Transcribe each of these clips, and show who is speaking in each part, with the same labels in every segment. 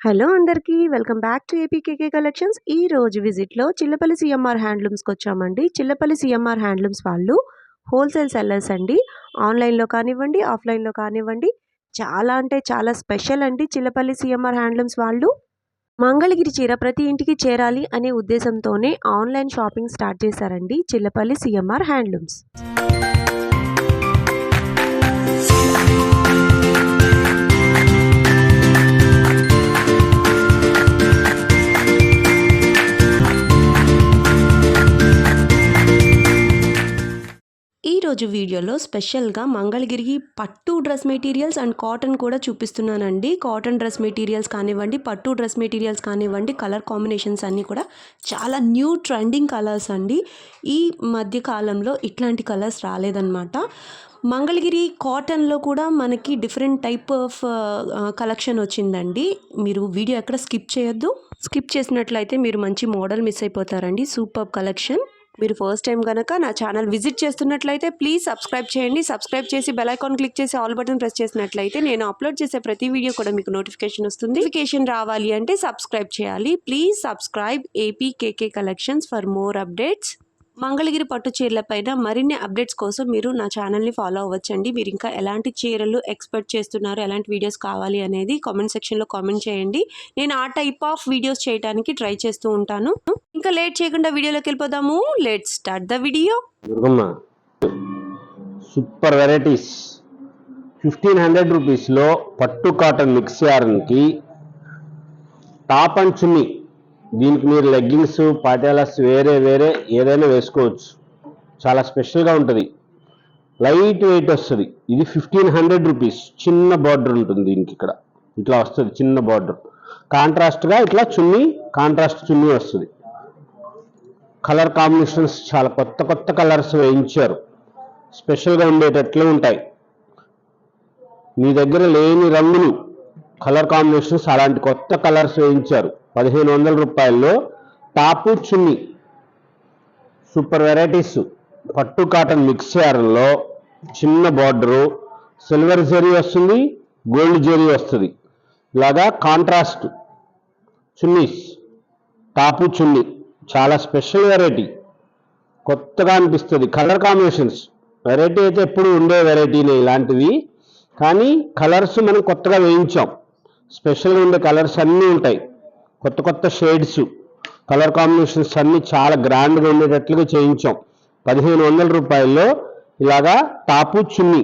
Speaker 1: Hello అందరికీ welcome back to APKK collections. ఈ రోజు విజిట్లో చిల్లపల్లి సిఎంఆర్ హ్యాండ్లూమ్స్కి వచ్చామండి. చిల్లపల్లి సిఎంఆర్ హ్యాండ్లూమ్స్ వాళ్ళు హోల్సేల్ సెల్లర్స్ అండి. ఆన్లైన్లో కానివ్వండి, ఆఫ్లైన్లో కానివ్వండి, చాలా అంటే చాలా స్పెషల్ అండి. చిల్లపల్లి సిఎంఆర్ హ్యాండ్లూమ్స్ వాళ్ళు మంగళగిరి చీర ప్రతి ఇంటికి చేరాలి అనే ఉద్దేశంతోనే ఆన్లైన్ షాపింగ్ స్టార్ట్ చేశారండి చిల్లపల్లి సిఎంఆర్ హ్యాండ్లూమ్స్. ఈరోజు వీడియోలో స్పెషల్గా మంగళగిరి పట్టు డ్రెస్ మెటీరియల్స్ అండ్ కాటన్ కూడా చూపిస్తున్నానండి. కాటన్ డ్రెస్ మెటీరియల్స్ కానివ్వండి, పట్టు డ్రెస్ మెటీరియల్స్ కానివ్వండి, కలర్ కాంబినేషన్స్ అన్నీ కూడా చాలా న్యూ ట్రెండింగ్ కలర్స్ అండి. ఈ మధ్య కాలంలో ఇట్లాంటి కలర్స్ రాలేదన్నమాట. మంగళగిరి కాటన్లో కూడా మనకి డిఫరెంట్ టైప్ ఆఫ్ కలెక్షన్ వచ్చిందండి. మీరు వీడియో ఎక్కడ స్కిప్ చేయొద్దు. స్కిప్ చేసినట్లయితే మీరు మంచి మోడల్ మిస్ అయిపోతారండి. Super collection. మీరు ఫస్ట్ టైం కనుక నా ఛానల్ విజిట్ చేస్తున్నట్లయితే ప్లీజ్ సబ్స్క్రైబ్ చేయండి. సబ్స్క్రైబ్ చేసి బెల్ ఐకాన్ క్లిక్ చేసి ఆల్ బటన్ ప్రెస్ చేసినట్లయితే నేను అప్లోడ్ చేసే ప్రతి వీడియో కూడా మీకు నోటిఫికేషన్ వస్తుంది. నోటిఫికేషన్ రావాలి అంటే సబ్స్క్రైబ్ చేయాలి. Please subscribe APKK collections for more updates. Mangalagiri పట్టు చీరల పైన మరిన్ని అప్డేట్స్ కోసం మీరు నా ఛానల్ని ఫాలో అవ్వచ్చండి. మీరు ఇంకా ఎలాంటి చీరలు ఎక్స్పెక్ట్ చేస్తున్నారు, ఎలాంటి వీడియోస్ కావాలి అనేది కామెంట్ సెక్షన్లో కామెంట్ చేయండి. నేను ఆ టైప్ ఆఫ్ వీడియోస్ చేయడానికి ట్రై చేస్తూ ఉంటాను. ఇంకా లేట్ చేయకుండా వీడియోలోకి వెళ్ళిపోదాము. Let's start the video.
Speaker 2: Super varieties 1500 రూపీస్లో పట్టు కాటన్ మిక్స్ యార్న్కి టాప్ అండ్ చున్నీ. దీనికి మీరు లెగ్గింగ్స్, పాటియాలాస్ వేరే ఏదైనా వేసుకోవచ్చు. చాలా స్పెషల్గా ఉంటుంది. లైట్ వెయిట్ వస్తుంది. ఇది 1500 రూపీస్. చిన్న బార్డర్ ఉంటుంది దీనికి. ఇక్కడ ఇట్లా వస్తుంది చిన్న బార్డర్. కాంట్రాస్ట్గా ఇట్లా చున్నీ, కాంట్రాస్ట్ చున్నీ వస్తుంది. కలర్ కాంబినేషన్స్ చాలా కొత్త కలర్స్ వేయించారు. స్పెషల్గా ఉండేటట్లు ఉంటాయి. మీ దగ్గర లేని రంగులు, కలర్ కాంబినేషన్స్ అలాంటి కొత్త కలర్స్ వేయించారు. 1500 రూపాయల్లో టాపు చున్నీ. Super varieties. పట్టు కాటన్ మిక్స్ యార్న్లో చిన్న బార్డరు, సిల్వర్ జరీ వస్తుంది, గోల్డ్ జరీ వస్తుంది. ఇలాగా కాంట్రాస్ట్ చున్నీస్, టాపు చున్నీ. చాలా స్పెషల్ వెరైటీ. కొత్తగా అనిపిస్తుంది. కలర్ కాంబినేషన్స్ వెరైటీ అయితే ఎప్పుడు ఉండే వెరైటీనే ఇలాంటివి. కానీ కలర్స్ మనం కొత్తగా వేయించాం. స్పెషల్గా ఉండే కలర్స్ అన్నీ ఉంటాయి. కొత్త షేడ్స్, కలర్ కాంబినేషన్స్ అన్నీ చాలా గ్రాండ్గా ఉండేటట్లుగా చేయించాం. 1500 రూపాయల్లో ఇలాగా టాపు చున్నీ.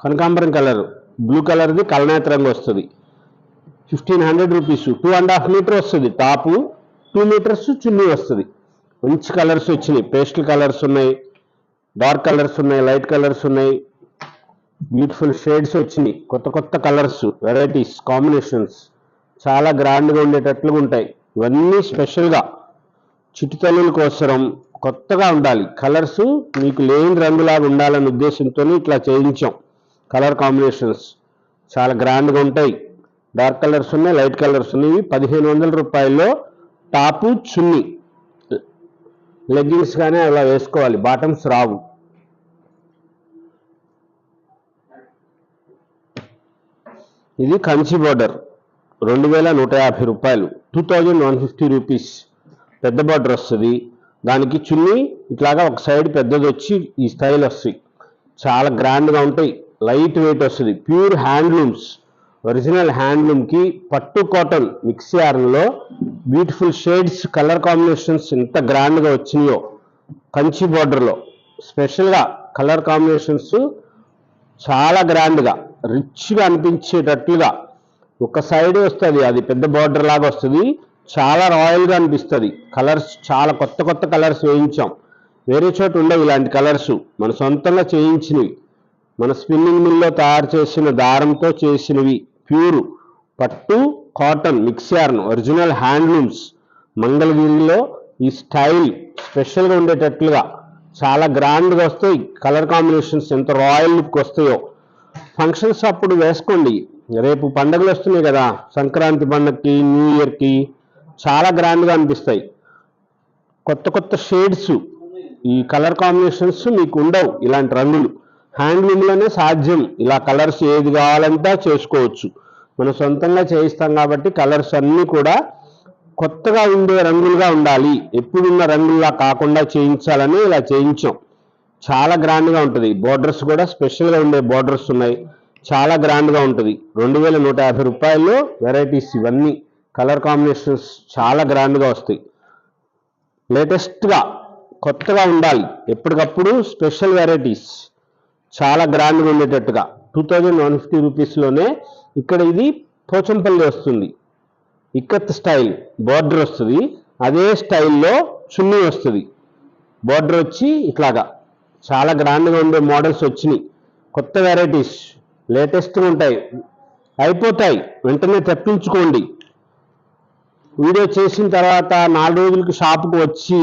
Speaker 2: కనకాంబరం కలర్, బ్లూ కలర్ది కలనేత రంగు వస్తుంది. 1500 రూపీస్. 2.5 మీటర్ వస్తుంది టాపు, 2 మీటర్స్ చున్నీ వస్తుంది. మంచి కలర్స్ వచ్చినాయి. పేస్టల్ కలర్స్ ఉన్నాయి, డార్క్ కలర్స్ ఉన్నాయి, లైట్ కలర్స్ ఉన్నాయి. బ్యూటిఫుల్ షేడ్స్ వచ్చినాయి. కొత్త కలర్స్, వెరైటీస్, కాంబినేషన్స్ చాలా గ్రాండ్గా ఉండేటట్లుగా ఉంటాయి. ఇవన్నీ స్పెషల్గా చిట్టుతల్లుల కోసం కొత్తగా ఉండాలి. కలర్స్ మీకు లేని రంగులాగా ఉండాలనే ఉద్దేశంతో ఇట్లా చేయించాం. కలర్ కాంబినేషన్స్ చాలా గ్రాండ్గా ఉంటాయి. డార్క్ కలర్స్ ఉన్నాయి, లైట్ కలర్స్ ఉన్నాయి. 1500 రూపాయల్లో టాపు చున్నీ. లెగ్గింగ్స్ కానీ అలా వేసుకోవాలి, బాటమ్స్ రావు. ఇది కంచి బోర్డర్, 2150 రూపాయలు. 2150 రూపీస్. పెద్ద బార్డర్ వస్తుంది. దానికి చున్నీ ఇట్లాగా ఒక సైడ్ పెద్దది వచ్చి ఈ స్టైల్ వస్తుంది. చాలా గ్రాండ్గా ఉంటాయి. లైట్ వెయిట్ వస్తుంది. Pure handlooms. ఒరిజినల్ హ్యాండ్లూమ్కి పట్టు కాటన్ మిక్స్ యార్న్లో బ్యూటిఫుల్ షేడ్స్, కలర్ కాంబినేషన్స్ ఎంత గ్రాండ్గా వచ్చినాయో. కంచి బార్డర్లో స్పెషల్గా కలర్ కాంబినేషన్స్ చాలా గ్రాండ్గా, రిచ్గా అనిపించేటట్లుగా. ఒక సైడ్ వస్తుంది, అది పెద్ద బార్డర్ లాగా వస్తుంది. చాలా రాయల్గా అనిపిస్తుంది. కలర్స్ చాలా కొత్త కలర్స్ వేయించాం. వేరే చోట ఉండవు ఇలాంటి కలర్స్. మన సొంతంగా చేయించినవి, మన స్పిన్నింగ్ మిల్లో తయారు చేసిన దారంతో చేసినవి. ప్యూర్ పట్టు cotton mix yarn, original handlooms. మంగళగిరిలో ఈ స్టైల్ స్పెషల్గా ఉండేటట్లుగా చాలా గ్రాండ్గా వస్తాయి. కలర్ కాంబినేషన్స్ ఎంత రాయల్ లుక్ వస్తాయో. ఫంక్షన్స్ అప్పుడు వేసుకోండి. రేపు పండుగలు వస్తున్నాయి కదా, సంక్రాంతి పండుగకి, న్యూ ఇయర్కి చాలా గ్రాండ్గా అనిపిస్తాయి. కొత్త షేడ్స్, ఈ కలర్ కాంబినేషన్స్ మీకు ఉండవు. ఇలాంటి రంగులు హ్యాండ్లూమ్లోనే సాధ్యం. ఇలా కలర్స్ ఏది కావాలంటే చేసుకోవచ్చు. మనం సొంతంగా చేయిస్తాం కాబట్టి కలర్స్ అన్నీ కూడా కొత్తగా ఉండే రంగులుగా ఉండాలి, ఎప్పుడున్న రంగుల్లా కాకుండా చేయించాలని ఇలా చేయించాం. చాలా గ్రాండ్గా ఉంటుంది. బోర్డర్స్ కూడా స్పెషల్గా ఉండే బోర్డర్స్ ఉన్నాయి. చాలా గ్రాండ్గా ఉంటుంది. 2150 రూపాయల్లో వెరైటీస్ ఇవన్నీ కలర్ కాంబినేషన్స్ చాలా గ్రాండ్గా వస్తాయి. లేటెస్ట్గా కొత్తగా ఉండాలి, ఎప్పటికప్పుడు స్పెషల్ వెరైటీస్ చాలా గ్రాండ్గా ఉండేటట్టుగా 2150 రూపీస్లోనే. ఇక్కడ ఇది పోచంపల్లి వస్తుంది, ఇక్కత్ స్టైల్ బోర్డర్ వస్తుంది. అదే స్టైల్లో చున్నీ వస్తుంది. బోర్డర్ వచ్చి ఇట్లాగా చాలా గ్రాండ్గా ఉండే మోడల్స్ వచ్చినాయి. కొత్త వెరైటీస్ లేటెస్ట్గా ఉంటాయి, అయిపోతాయి, వెంటనే తెప్పించుకోండి. వీడియో చేసిన తర్వాత 4 రోజులకి షాపుకు వచ్చి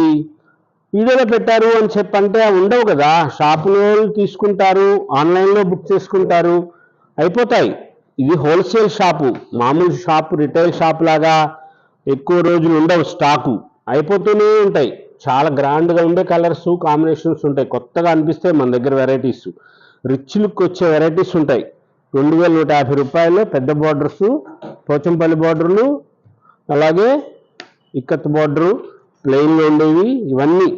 Speaker 2: వీడియోలో పెట్టారు అని చెప్పంటే ఉండవు కదా. షాపులో తీసుకుంటారు, ఆన్లైన్లో బుక్ చేసుకుంటారు, అయిపోతాయి. ఇది హోల్సేల్ షాపు, మామూలు షాపు రిటైల్ షాప్ లాగా ఎక్కువ రోజులు ఉండవు, స్టాకు అయిపోతూనే ఉంటాయి. చాలా గ్రాండ్గా ఉండే కలర్స్ కాంబినేషన్స్ ఉంటాయి, కొత్తగా అనిపిస్తాయి మన దగ్గర వెరైటీస్, రిచ్ లుక్ వచ్చే వెరైటీస్ ఉంటాయి. 2150 రూపాయల్లో పెద్ద బోర్డర్స్, పోచంపల్లి బోర్డర్లు, అలాగే ఇక్కత్ బోర్డరు, ప్లెయిన్లో ఉండేవి, ఇవన్నీ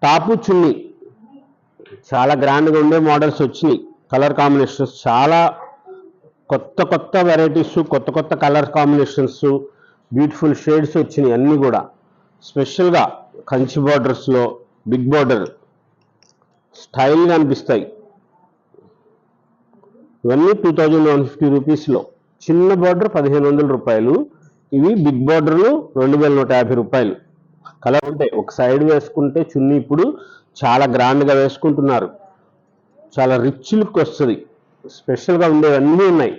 Speaker 2: టాపు చున్నీ చాలా గ్రాండ్గా ఉండే మోడల్స్ వచ్చినాయి. కలర్ కాంబినేషన్స్ చాలా కొత్త కొత్త వెరైటీస్, కొత్త కొత్త కలర్ కాంబినేషన్స్, బ్యూటిఫుల్ షేడ్స్ వచ్చినాయి. అన్నీ కూడా స్పెషల్గా కంచి బోర్డర్స్లో బిగ్ బోర్డర్ స్టైల్గా అనిపిస్తాయి. ఇవన్నీ 2150 రూపీస్లో. చిన్న బోర్డర్ 1500 రూపాయలు, ఇవి బిగ్ బోర్డర్లు 2150 రూపాయలు. కలర్ ఉంటాయి. ఒక సైడ్ వేసుకుంటే చున్నీ ఇప్పుడు చాలా గ్రాండ్గా వేసుకుంటున్నారు, చాలా రిచ్ లుక్ వస్తుంది. స్పెషల్గా ఉండేవన్నీ ఉన్నాయి,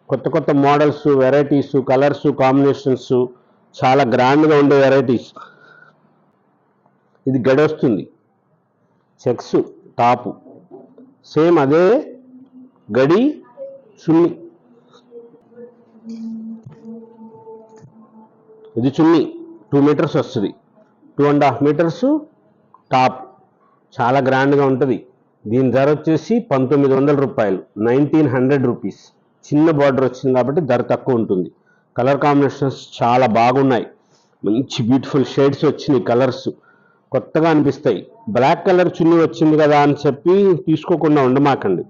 Speaker 2: కొత్త కొత్త మోడల్స్, వెరైటీస్, కలర్స్, కాంబినేషన్స్, చాలా గ్రాండ్గా ఉండే వెరైటీస్. ఇది గడి వస్తుంది, చెక్స్ టాపు, సేమ్ అదే గడి చున్నీ. ఇది చున్నీ 2 మీటర్స్ వస్తుంది, 2.5 మీటర్స్ టాప్, చాలా గ్రాండ్గా ఉంటుంది. దీని ధర వచ్చేసి 1900 రూపాయలు, 1900 రూపీస్. చిన్న బార్డర్ వచ్చింది కాబట్టి ధర తక్కువ ఉంటుంది. కలర్ కాంబినేషన్స్ చాలా బాగున్నాయి, మంచి బ్యూటిఫుల్ షేడ్స్ వచ్చినాయి, కలర్స్ కొత్తగా అనిపిస్తాయి. బ్లాక్ కలర్ చున్నీ వచ్చింది కదా అని చెప్పి తీసుకోకుండా ఉండమాకండి.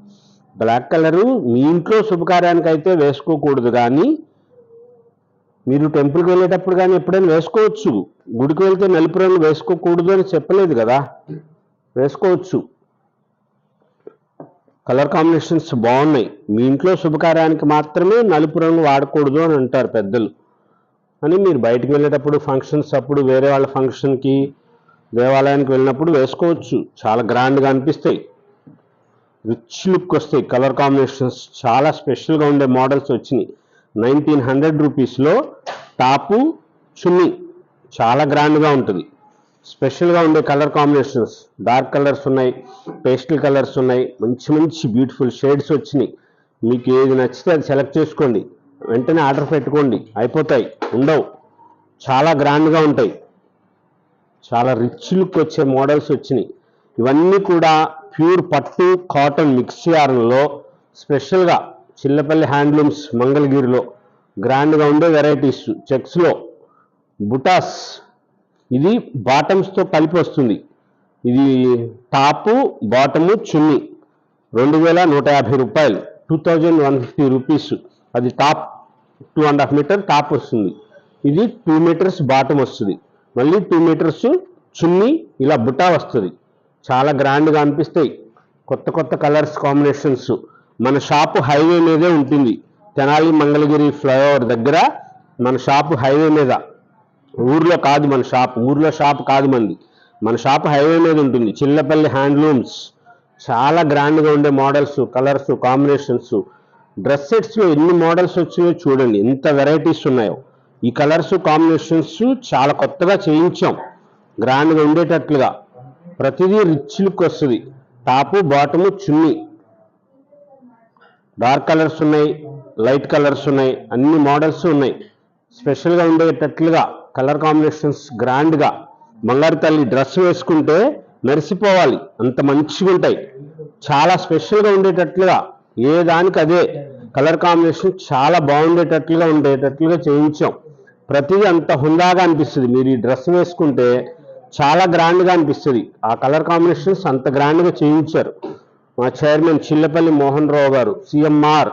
Speaker 2: బ్లాక్ కలరు మీ ఇంట్లో శుభకార్యానికి అయితే వేసుకోకూడదు, కానీ మీరు టెంపుల్కి వెళ్ళేటప్పుడు కానీ ఎప్పుడైనా వేసుకోవచ్చు. గుడికి వెళ్తే నలుపు రంగు వేసుకోకూడదు అని చెప్పలేదు కదా, వేసుకోవచ్చు. కలర్ కాంబినేషన్స్ బాగున్నాయి. మీ ఇంట్లో శుభకార్యానికి మాత్రమే నలుపు రంగు వాడకూడదు అని అంటారు పెద్దలు. అని మీరు బయటికి వెళ్ళేటప్పుడు, ఫంక్షన్స్ అప్పుడు, వేరే వాళ్ళ ఫంక్షన్కి, దేవాలయానికి వెళ్ళినప్పుడు వేసుకోవచ్చు. చాలా గ్రాండ్గా అనిపిస్తాయి, రిచ్ లుక్ వస్తాయి. కలర్ కాంబినేషన్స్ చాలా స్పెషల్గా ఉండే మోడల్స్ వచ్చినాయి. 1900 రూపీస్లో టాపు చున్నీ చాలా గ్రాండ్గా ఉంటుంది. స్పెషల్గా ఉండే కలర్ కాంబినేషన్స్, డార్క్ కలర్స్ ఉన్నాయి, పేస్టల్ కలర్స్ ఉన్నాయి, మంచి మంచి బ్యూటిఫుల్ షేడ్స్ వచ్చినాయి. మీకు ఏది నచ్చితే అది సెలెక్ట్ చేసుకోండి, వెంటనే ఆర్డర్ పెట్టుకోండి, అయిపోతాయి, ఉండవు. చాలా గ్రాండ్గా ఉంటాయి, చాలా రిచ్ లుక్ వచ్చే మోడల్స్ వచ్చినాయి. ఇవన్నీ కూడా ప్యూర్ పట్టు కాటన్ మిక్స్ యార్న్లో స్పెషల్గా చిల్లపల్లి హ్యాండ్లూమ్స్ మంగళగిరిలో గ్రాండ్గా ఉండే వెరైటీస్. చెక్స్లో బుటాస్, ఇది బాటమ్స్తో కలిపి వస్తుంది. ఇది టాపు బాటము చున్నీ 2150 రూపాయలు, 2150 రూపీస్. అది టాప్ 2.5 మీటర్ టాప్ వస్తుంది. ఇది 2 మీటర్స్ బాటమ్ వస్తుంది, మళ్ళీ 2 మీటర్స్ చున్నీ, ఇలా బుటా వస్తుంది. చాలా గ్రాండ్గా అనిపిస్తాయి, కొత్త కొత్త కలర్స్ కాంబినేషన్స్. మన షాపు హైవే మీదే ఉంటుంది, తెనాలి మంగళగిరి ఫ్లైఓవర్ దగ్గర మన షాపు హైవే మీద, ఊర్లో కాదు మన షాప్, ఊర్లో షాప్ కాదు మంది, మన షాప్ హైవే మీద ఉంటుంది. చిల్లపల్లి హ్యాండ్లూమ్స్ చాలా గ్రాండ్గా ఉండే మోడల్స్, కలర్స్, కాంబినేషన్స్. డ్రెస్ సెట్స్లో ఎన్ని మోడల్స్ వచ్చినాయో చూడండి, ఎంత వెరైటీస్ ఉన్నాయో. ఈ కలర్స్ కాంబినేషన్స్ చాలా కొత్తగా చేయించాం, గ్రాండ్గా ఉండేటట్లుగా. ప్రతిదీ రిచ్ లుక్ వస్తుంది. టాపు బాటము చున్నీ, డార్క్ కలర్స్ ఉన్నాయి, లైట్ కలర్స్ ఉన్నాయి, అన్ని మోడల్స్ ఉన్నాయి. స్పెషల్గా ఉండేటట్లుగా కలర్ కాంబినేషన్స్ గ్రాండ్గా. బంగారు తల్లి డ్రెస్ వేసుకుంటే మెరిసిపోవాలి, అంత మంచిగా ఉంటాయి. చాలా స్పెషల్గా ఉండేటట్లుగా, ఏ దానికి అదే కలర్ కాంబినేషన్ చాలా ఉండేటట్లుగా చేయించాం. ప్రతిదీ అంత హుందాగా అనిపిస్తుంది. మీరు ఈ డ్రెస్ వేసుకుంటే చాలా గ్రాండ్గా అనిపిస్తుంది. ఆ కలర్ కాంబినేషన్స్ అంత గ్రాండ్గా చేయించారు. మా చైర్మన్ చిల్లపల్లి మోహన్ రావు గారు సిఎంఆర్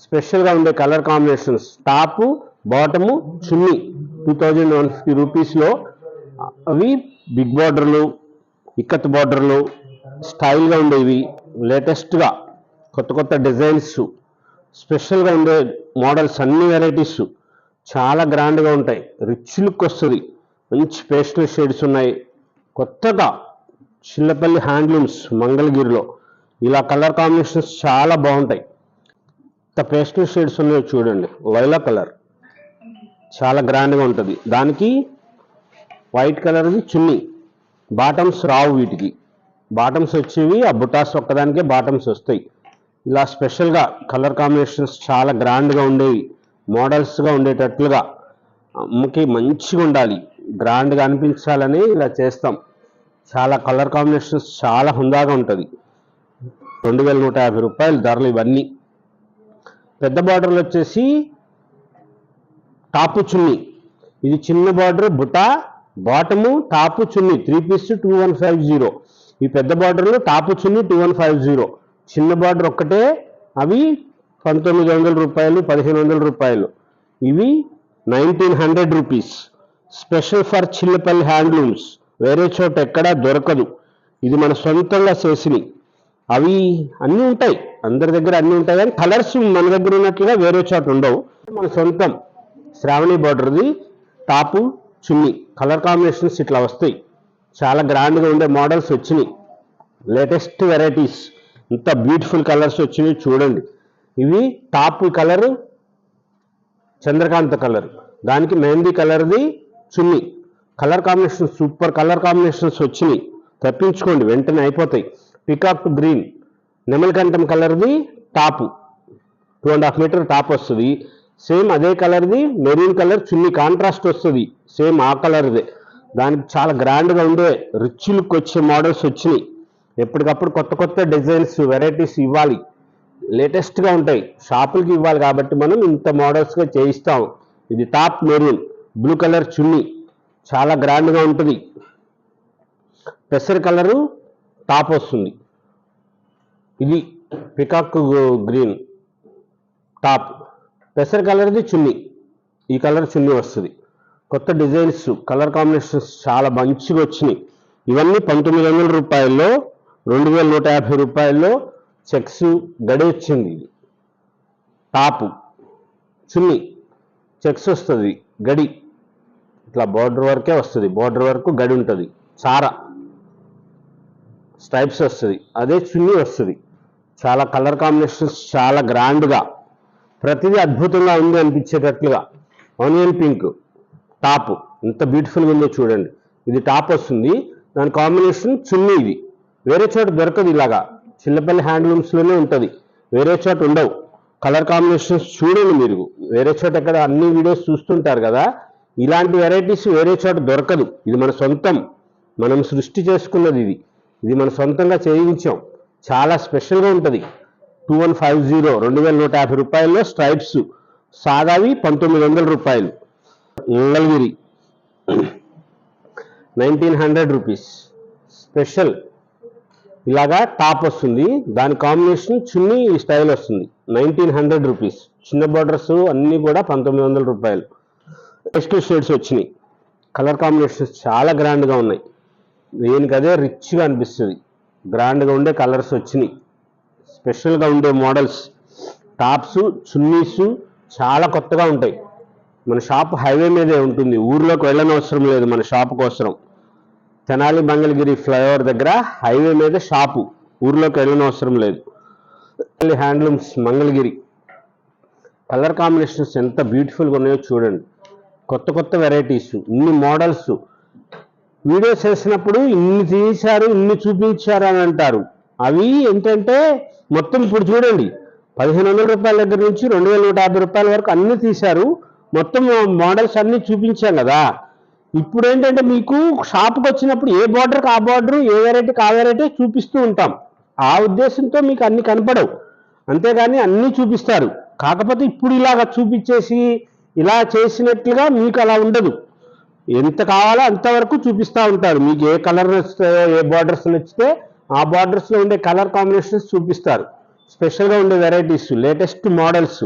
Speaker 2: స్పెషల్గా ఉండే కలర్ కాంబినేషన్స్, టాపు బాటము చున్నీ 2150 రూపీస్లో. అవి బిగ్ బార్డర్లు, ఇక్కత్ బార్డర్లు, స్టైల్గా ఉండేవి, లేటెస్ట్గా కొత్త డిజైన్స్, స్పెషల్గా ఉండే మోడల్స్, అన్ని వెరైటీస్ చాలా గ్రాండ్గా ఉంటాయి. రిచ్ లుక్ వస్తుంది. మంచి పేస్టల్ షేడ్స్ ఉన్నాయి. కొత్తగా చిల్లపల్లి హ్యాండ్లూమ్స్ మంగళగిరిలో ఇలా కలర్ కాంబినేషన్స్ చాలా బాగుంటాయి. పేస్టల్ షేడ్స్ ఉన్నాయో చూడండి. వైలా కలర్ చాలా గ్రాండ్గా ఉంటుంది. దానికి వైట్ కలర్ది చున్నీ. బాటమ్స్ రావు, వీటికి బాటమ్స్ వచ్చేవి ఆ బుటాస్ ఒక్కదానికే బాటమ్స్ వస్తాయి. ఇలా స్పెషల్గా కలర్ కాంబినేషన్స్ చాలా గ్రాండ్గా ఉండేవి, మోడల్స్గా ఉండేటట్లుగా అమ్మకి మంచిగా ఉండాలి, గ్రాండ్గా అనిపించాలని ఇలా చేస్తాం. చాలా కలర్ కాంబినేషన్స్ చాలా హుందాగా ఉంటుంది. 2150 రూపాయలు ధరలు ఇవన్నీ. పెద్ద బార్డర్లు వచ్చేసి టాపు చున్నీ. ఇది చిన్న border buta, bottom top chunni 3 piece 2150. ఈ పెద్ద బార్డర్లు టాపు చున్నీ 2150. చిన్న బార్డర్ ఒక్కటే అవి 1900 రూపాయలు, 1500 రూపాయలు. ఇవి 1900 rupees. Special for Chillapalli handlooms. వేరే చోట ఎక్కడా దొరకదు. ఇది మన సొంతంగా చేసినవి. అవి అన్నీ ఉంటాయి, అందరి దగ్గర అన్నీ ఉంటాయి, కానీ కలర్స్ మన దగ్గర ఉన్నట్లుగా వేరే చోట ఉండవు. మన సొంతం శ్రావణి బార్డర్ది టాపు చున్నీ. కలర్ కాంబినేషన్స్ ఇట్లా వస్తాయి. చాలా గ్రాండ్గా ఉండే మోడల్స్ వచ్చినాయి, లేటెస్ట్ వెరైటీస్. ఇంత బ్యూటిఫుల్ కలర్స్ వచ్చినాయి చూడండి. ఇవి టాప్ కలరు చంద్రకాంత కలర్, దానికి మెహందీ కలర్ది chunni. Colour combination super colour combinations వచ్చినాయి. తెప్పించుకోండి, వెంటనే అయిపోతాయి. పికాక్ గ్రీన్ నెమలికంఠం కలర్ది టాపు 2.5 మీటర్ టాప్ వస్తుంది. సేమ్ అదే కలర్ది మెరూన్ కలర్ చున్నీ, కాంట్రాస్ట్ వస్తుంది సేమ్ ఆ కలర్దే. దానికి చాలా గ్రాండ్గా ఉండే రిచ్ లుక్ వచ్చే మోడల్స్ వచ్చినాయి. ఎప్పటికప్పుడు కొత్త డిజైన్స్ వెరైటీస్ ఇవ్వాలి, లేటెస్ట్గా ఉంటాయి. షాపులకి ఇవ్వాలి కాబట్టి మనం ఇంత మోడల్స్గా చేయిస్తాం. ఇది టాప్ మెరూన్, బ్లూ కలర్ చున్నీ చాలా గ్రాండ్గా ఉంటుంది. పెసర్ కలరు టాప్ వస్తుంది. ఇది పికాక్ గ్రీన్ టాప్, పెసర్ కలర్ది చున్నీ. ఈ కలర్ చున్నీ వస్తుంది. కొత్త డిజైన్స్ కలర్ కాంబినేషన్స్ చాలా మంచిగా వచ్చినాయి. ఇవన్నీ 1900 రూపాయల్లో, 2150 రూపాయల్లో చెక్స్ గడి వచ్చింది. ఇది టాపు చున్నీ చెక్స్ వస్తుంది, గడి ఇట్లా బార్డర్ వరకే వస్తుంది. బార్డర్ వరకు గడి ఉంటుంది, చారా స్ట్రైప్స్ వస్తుంది, అదే చున్నీ వస్తుంది. చాలా కలర్ కాంబినేషన్స్ చాలా గ్రాండ్గా, ప్రతిదీ అద్భుతంగా ఉంది అనిపించేటట్లుగా. ఆనియన్ పింక్ టాప్ ఎంత బ్యూటిఫుల్గా ఉందో చూడండి. ఇది టాప్ వస్తుంది, దాని కాంబినేషన్ చున్నీ. ఇది వేరే చోట దొరకదు, ఇలాగా చిల్లపల్లి హ్యాండ్లూమ్స్లోనే ఉంటుంది, వేరే చోట ఉండవు. కలర్ కాంబినేషన్స్ చూడండి మీరు. వేరే చోట ఎక్కడ అన్ని వీడియోస్ చూస్తుంటారు కదా, ఇలాంటి వెరైటీస్ వేరే చోట దొరకదు. ఇది మన సొంతం, మనం సృష్టి చేసుకున్నది. ఇది మన సొంతంగా చేయించాం. చాలా స్పెషల్గా ఉంటుంది. 2150 2150 రూపాయల్లో స్ట్రైప్స్. సాదావి 1900 రూపాయలు. మంగళగిరి 1900 రూపీస్. స్పెషల్ ఇలాగా టాప్ వస్తుంది, దాని కాంబినేషన్ చున్నీ ఈ స్టైల్ వస్తుంది. 1900 రూపీస్. చిన్న బార్డర్స్ అన్నీ కూడా 1900 రూపాయలు. పేస్టల్ షేడ్స్ వచ్చినాయి. కలర్ కాంబినేషన్స్ చాలా గ్రాండ్గా ఉన్నాయి. దేనికి అదే రిచ్గా అనిపిస్తుంది. గ్రాండ్గా ఉండే కలర్స్ వచ్చినాయి, స్పెషల్గా ఉండే మోడల్స్. టాప్స్ చున్నీస్ చాలా కొత్తగా ఉంటాయి. మన షాప్ హైవే మీదే ఉంటుంది, ఊర్లోకి వెళ్ళనవసరం లేదు. మన షాప్ కోసం తెనాలి మంగళగిరి ఫ్లైఓవర్ దగ్గర హైవే మీద షాపు, ఊర్లోకి వెళ్ళనవసరం లేదు. హ్యాండ్లూమ్స్ మంగళగిరి. కలర్ కాంబినేషన్స్ ఎంత బ్యూటిఫుల్గా ఉన్నాయో చూడండి. కొత్త వెరైటీస్, ఇన్ని మోడల్స్. వీడియోస్ చేసినప్పుడు ఇన్ని తీశారు, ఇన్ని చూపించారు అని అంటారు. అవి ఏంటంటే మొత్తం ఇప్పుడు చూడండి 1500 రూపాయల దగ్గర నుంచి 2150 రూపాయల వరకు అన్ని తీశారు. మొత్తం మోడల్స్ అన్ని చూపించాం కదా. ఇప్పుడు ఏంటంటే మీకు షాప్కి వచ్చినప్పుడు ఏ బార్డర్కి ఆ బార్డర్, ఏ వెరైటీకి ఆ వెరైటీ చూపిస్తూ ఉంటాం. ఆ ఉద్దేశంతో మీకు అన్ని కనపడవు, అంతేగాని అన్నీ చూపిస్తారు. కాకపోతే ఇప్పుడు ఇలాగ చూపించేసి ఇలా చేసినట్లుగా మీకు అలా ఉండదు. ఎంత కావాలో అంతవరకు చూపిస్తూ ఉంటారు. మీకు ఏ కలర్ నచ్చుతాయో, ఏ బార్డర్స్ నచ్చితే ఆ బార్డర్స్లో ఉండే కలర్ కాంబినేషన్స్ చూపిస్తారు. స్పెషల్గా ఉండే వెరైటీస్, లేటెస్ట్ మోడల్స్.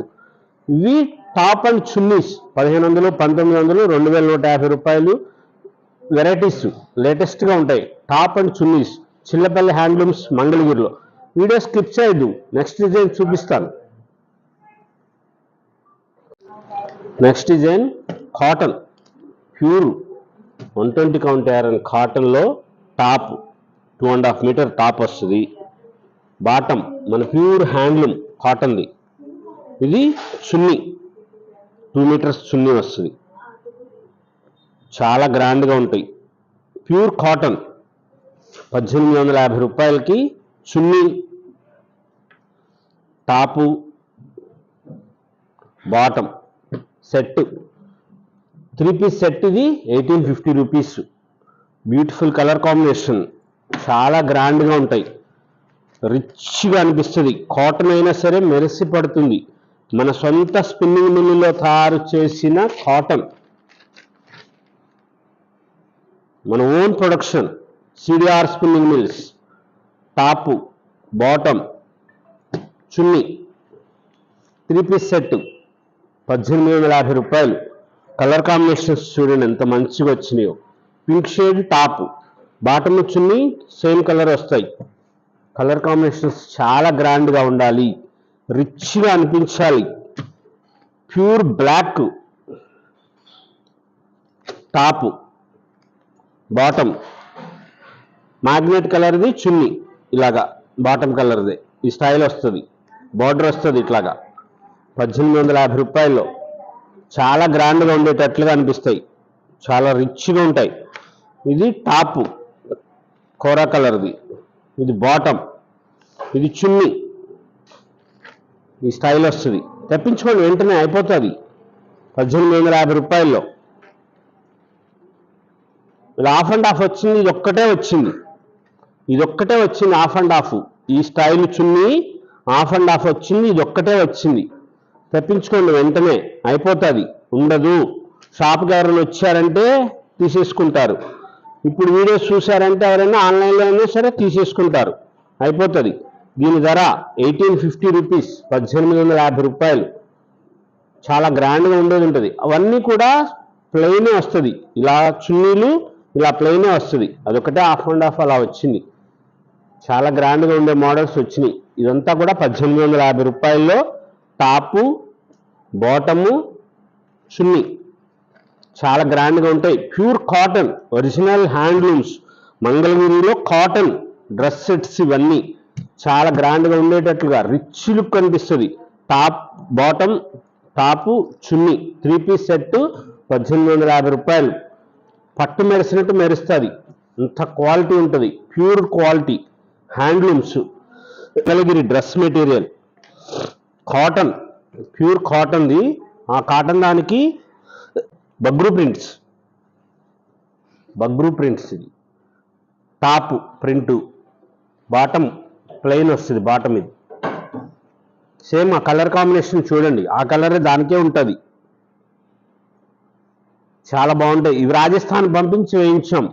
Speaker 2: ఇవి టాప్ అండ్ చున్నీస్ 1500, 1900, 2150 రూపాయలు వెరైటీస్ లేటెస్ట్గా ఉంటాయి. Top and chunnis Chillapalli handlooms మంగళగిరిలో. వీడియో స్కిప్ చేయొద్దు, నెక్స్ట్ డిజైన్ చూపిస్తాను. Next design cotton, pure 120 count iron కాటన్లో టాప్ 2.5 మీటర్ టాప్ వస్తుంది. బాటమ్ మన ప్యూర్ హ్యాండ్లూమ్ కాటన్ది. ఇది చున్నీ 2 మీటర్స్ చున్నీ వస్తుంది. చాలా గ్రాండ్గా ఉంటాయి. ప్యూర్ కాటన్ 1850 రూపాయలకి chunni, top, bottom set 3 piece set. ఇది 1850 రూపీస్. బ్యూటిఫుల్ కలర్ కాంబినేషన్, చాలా గ్రాండ్గా ఉంటాయి. రిచ్గా అనిపిస్తుంది. కాటన్ అయినా సరే మెరిసి పడుతుంది. మన సొంత స్పిన్నింగ్ మిల్లులో తయారు చేసిన కాటన్, మన own production, CDR spinning mills. Top, bottom, chunni 3 piece set 1850 రూపాయలు. కలర్ కాంబినేషన్స్ చూడండి ఎంత మంచిగా వచ్చినాయో. Pink shade top, bottom chunni same colour వస్తాయి. కలర్ కాంబినేషన్స్ చాలా గ్రాండ్గా ఉండాలి, రిచ్గా అనిపించాలి. Pure black top, bottom magnet కలర్ది చున్నీ, ఇలాగా బాటమ్ కలర్ది ఈ స్టైల్ వస్తుంది. బార్డర్ వస్తుంది ఇట్లాగా. 1850 రూపాయల్లో చాలా గ్రాండ్గా ఉండేటట్లుగా అనిపిస్తాయి. చాలా రిచ్గా ఉంటాయి. ఇది టాప్ కోరా కలర్ది, ఇది బాటమ్, ఇది చున్నీ, ఈ స్టైల్ వస్తుంది. తెప్పించుకోండి, వెంటనే అయిపోతుంది 1850 రూపాయల్లో. ఇలా ఆఫ్ అండ్ ఆఫ్ వచ్చింది, ఇది ఒక్కటే వచ్చింది. Half and half. ఈ style chunni half and half వచ్చింది, ఇది ఒక్కటే వచ్చింది. తెప్పించుకోండి, వెంటనే అయిపోతుంది, ఉండదు. షాప్కి ఎవరైనా వచ్చారంటే తీసేసుకుంటారు. ఇప్పుడు వీడియోస్ చూసారంటే ఎవరైనా ఆన్లైన్లో అయినా సరే తీసేసుకుంటారు, అయిపోతుంది. దీని ధర 1850 రూపీస్, 1850 రూపాయలు. చాలా గ్రాండ్గా ఉండేది ఉంటుంది. అవన్నీ కూడా ప్లెయినే వస్తుంది. ఇలా చున్నీలు ఇలా ప్లెయినే వస్తుంది. అదొకటే ఆఫ్ అండ్ ఆఫ్ అలా వచ్చింది. చాలా గ్రాండ్గా ఉండే మోడల్స్ వచ్చినాయి. ఇదంతా కూడా 1850 రూపాయల్లో టాపు, బాటము, చున్నీ చాలా గ్రాండ్గా ఉంటాయి. ప్యూర్ కాటన్, ఒరిజినల్ హ్యాండ్లూమ్స్ మంగళగిరిలో కాటన్ డ్రెస్ సెట్స్. ఇవన్నీ చాలా గ్రాండ్గా ఉండేటట్లుగా రిచ్ లుక్ అనిపిస్తుంది. Top, bottom, top, chunni 3 piece set 1850 రూపాయలు. పట్టు మెరిసినట్టు మెరుస్తుంది, అంత క్వాలిటీ ఉంటుంది. Pure quality handlooms Mangalagiri dress material cotton, pure కాటన్ది. ఆ కాటన్ దానికి బగ్రూ ప్రింట్స్. ఇది టాప్ ప్రింటు, బాటమ్ ప్లెయిన్ వస్తుంది. బాటమ్ ఇది సేమ్ ఆ కలర్ కాంబినేషన్ చూడండి, ఆ కలరే దానికే ఉంటుంది. చాలా బాగుంటాయి. ఇవి రాజస్థాన్ పంపించి వేయించాం.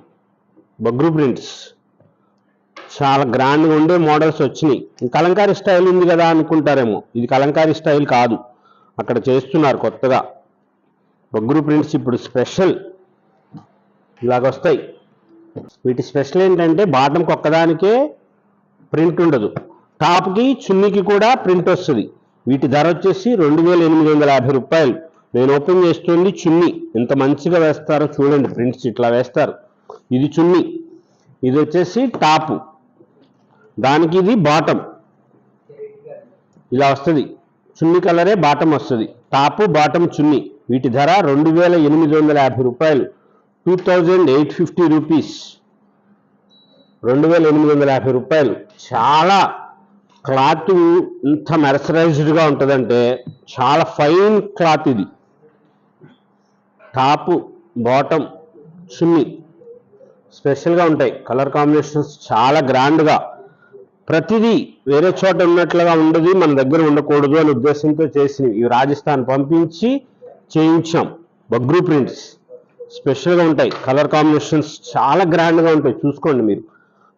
Speaker 2: బగ్రూ ప్రింట్స్ చాలా గ్రాండ్గా ఉండే మోడల్స్ వచ్చినాయి. కలంకారీ స్టైల్ ఉంది కదా అనుకుంటారేమో, ఇది కలంకారీ స్టైల్ కాదు, అక్కడ చేస్తున్నారు కొత్తగా. బగ్రూ ప్రింట్స్ ఇప్పుడు స్పెషల్ ఇలాగొస్తాయి. వీటి స్పెషల్ ఏంటంటే బాటంకి ఒక్కదానికే ప్రింట్ ఉండదు, టాప్కి చున్నీకి కూడా ప్రింట్ వస్తుంది. వీటి ధర వచ్చేసి 2850 రూపాయలు. నేను ఓపెన్ చేస్తుంది చున్నీ. ఎంత మంచిగా వేస్తారో చూడండి, ప్రింట్స్ ఇట్లా వేస్తారు. ఇది చున్నీ, ఇది వచ్చేసి టాపు, దానికి ఇది బాటమ్ ఇలా వస్తుంది. చున్నీ కలరే బాటమ్ వస్తుంది. టాపు, బాటమ్, చున్నీ. వీటి ధర 2850 రూపాయలు, 2850 రూపీస్. 2850 రూపాయలు. చాలా క్లాత్ ఇంత మెర్సరైజ్డ్గా ఉంటుందంటే చాలా ఫైన్ క్లాత్ ఇది. టాపు, బాటమ్, చున్నీ స్పెషల్గా ఉంటాయి. కలర్ కాంబినేషన్స్ చాలా గ్రాండ్గా ప్రతిదీ వేరే చోట ఉన్నట్లుగా ఉండదు, మన దగ్గర ఉండకూడదు అనే ఉద్దేశంతో చేసినవి. ఇవి రాజస్థాన్ పంపించి చేయించాం. బగ్రూ ప్రింట్స్ స్పెషల్గా ఉంటాయి, కలర్ కాంబినేషన్స్ చాలా గ్రాండ్గా ఉంటాయి. చూసుకోండి మీరు,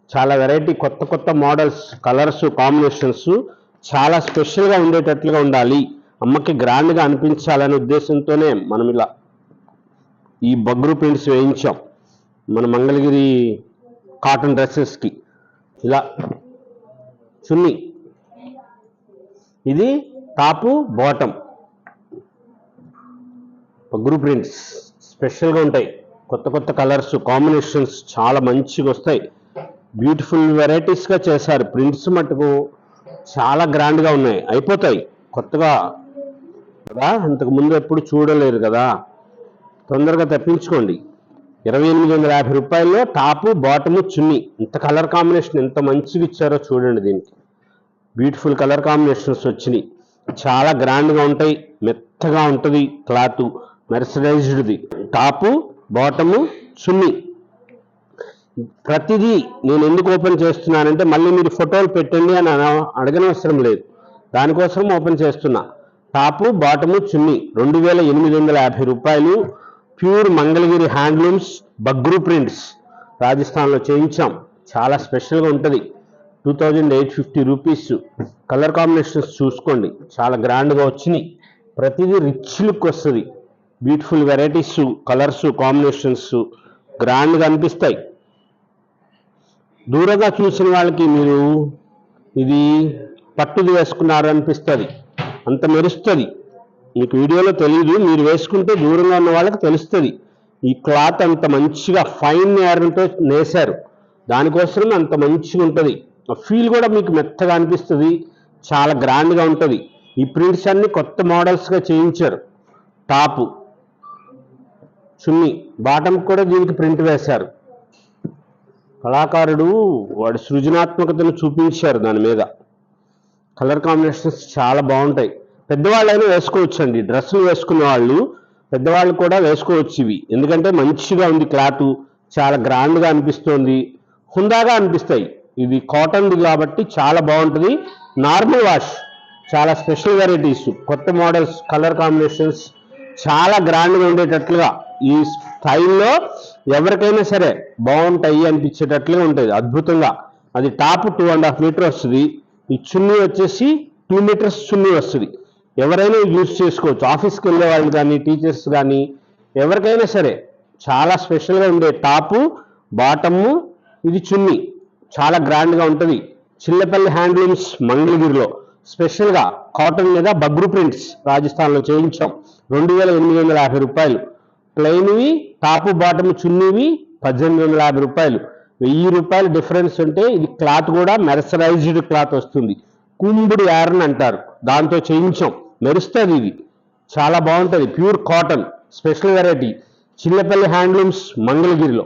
Speaker 2: చాలా వెరైటీ కొత్త కొత్త మోడల్స్, కలర్స్, కాంబినేషన్స్ చాలా స్పెషల్గా ఉండేటట్లుగా ఉండాలి, అమ్మకి గ్రాండ్గా అనిపించాలనే ఉద్దేశంతోనే మనం ఇలా ఈ బగ్రూ ప్రింట్స్ వేయించాం మన మంగళగిరి కాటన్ డ్రెస్సెస్కి. ఇలా చున్నీ, ఇది టాపు బాటమ్, బగ్రూ ప్రింట్స్ స్పెషల్గా ఉంటాయి. కొత్త కొత్త కలర్స్, కాంబినేషన్స్ చాలా మంచిగా వస్తాయి. బ్యూటిఫుల్ వెరైటీస్గా చేశారు. ప్రింట్స్ మటుకు చాలా గ్రాండ్గా ఉన్నాయి, అయిపోతాయి కొత్తగా కదా, ఇంతకు ముందు ఎప్పుడు చూడలేరు కదా, తొందరగా తెప్పించుకోండి. 2850 రూపాయల్లో టాపు బాటము చున్నీ. ఇంత కలర్ కాంబినేషన్ ఎంత మంచిగా ఇచ్చారో చూడండి. దీనికి బ్యూటిఫుల్ కలర్ కాంబినేషన్స్ వచ్చినాయి, చాలా గ్రాండ్గా ఉంటాయి, మెత్తగా ఉంటుంది క్లాత్, మెర్సరైజ్డ్ది. టాపు బాటము చున్నీ ప్రతిదీ నేను ఎందుకు ఓపెన్ చేస్తున్నానంటే మళ్ళీ మీరు ఫోటోలు పెట్టండి అని అడగనవసరం లేదు, దానికోసం ఓపెన్ చేస్తున్నా. టాపు బాటము చున్నీ 2850 రూపాయలు. Pure Mangalagiri handlooms Bagru prints రాజస్థాన్లో చేయించాం, చాలా స్పెషల్గా ఉంటుంది. 2850 రూపీస్. కలర్ కాంబినేషన్స్ చూసుకోండి, చాలా గ్రాండ్గా వచ్చినాయి. ప్రతిదీ రిచ్ లుక్ వస్తుంది, బ్యూటిఫుల్ వెరైటీస్, కలర్స్, కాంబినేషన్స్ గ్రాండ్గా అనిపిస్తాయి. దూరంగా చూసిన వాళ్ళకి మీరు ఇది పట్టుది వేసుకున్నారు అనిపిస్తుంది, అంత మెరుస్తుంది. మీకు వీడియోలో తెలియదు, మీరు వేసుకుంటే దూరంగా ఉన్న వాళ్ళకి తెలుస్తుంది. ఈ క్లాత్ అంత మంచిగా ఫైన్ యార్న్తో నేసారు, దానికోసం అంత మంచిగా ఉంటుంది. ఫీల్ కూడా మీకు మెత్తగా అనిపిస్తుంది, చాలా గ్రాండ్గా ఉంటుంది. ఈ ప్రింట్స్ అన్ని కొత్త మోడల్స్గా చేయించారు. టాపు చున్నీ బాటమ్ కూడా దీనికి ప్రింట్ వేశారు. కళాకారుడు వాడి సృజనాత్మకతను చూపించారు దాని మీద. కలర్ కాంబినేషన్స్ చాలా బాగుంటాయి. పెద్దవాళ్ళైనా వేసుకోవచ్చు అండి, డ్రెస్సులు వేసుకునే వాళ్ళు పెద్దవాళ్ళు కూడా వేసుకోవచ్చు ఇవి, ఎందుకంటే మంచిగా ఉంది క్లాత్, చాలా గ్రాండ్గా అనిపిస్తుంది, హుందాగా అనిపిస్తాయి. ఇది కాటన్ది కాబట్టి చాలా బాగుంటుంది. నార్మల్ వాష్, చాలా స్పెషల్ వెరైటీస్, కొత్త మోడల్స్, కలర్ కాంబినేషన్స్ చాలా గ్రాండ్గా ఉండేటట్లుగా ఈ స్టైల్లో ఎవరికైనా సరే బాగుంటాయి అనిపించేటట్లుగా ఉంటుంది అద్భుతంగా. అది టాప్ 2.5 మీటర్ వస్తుంది. ఈ చున్నీ వచ్చేసి 2 మీటర్స్ చున్నీ వస్తుంది. ఎవరైనా యూజ్ చేసుకోవచ్చు, ఆఫీస్కి వెళ్ళే వాళ్ళు కానీ, టీచర్స్ కానీ, ఎవరికైనా సరే చాలా స్పెషల్గా ఉండే టాపు బాటము, ఇది చున్నీ చాలా గ్రాండ్గా ఉంటుంది. చిల్లపల్లి హ్యాండ్లూమ్స్ మంగళగిరిలో స్పెషల్గా కాటన్ మీద బగ్రూ ప్రింట్స్ రాజస్థాన్లో చేయించాం. 2850 రూపాయలు. ప్లెయిన్వి టాపు బాటము చున్నీవి 1850 రూపాయలు. 1000 రూపాయలు డిఫరెన్స్ ఉంటే ఇది క్లాత్ కూడా మెర్సరైజ్డ్ క్లాత్ వస్తుంది, కుంబుడు యార్న్ అంటారు, దాంతో చేయించాం. మెరుస్తుంది, ఇది చాలా బాగుంటుంది. Pure cotton special variety, Chillapalli handlooms మంగళగిరిలో.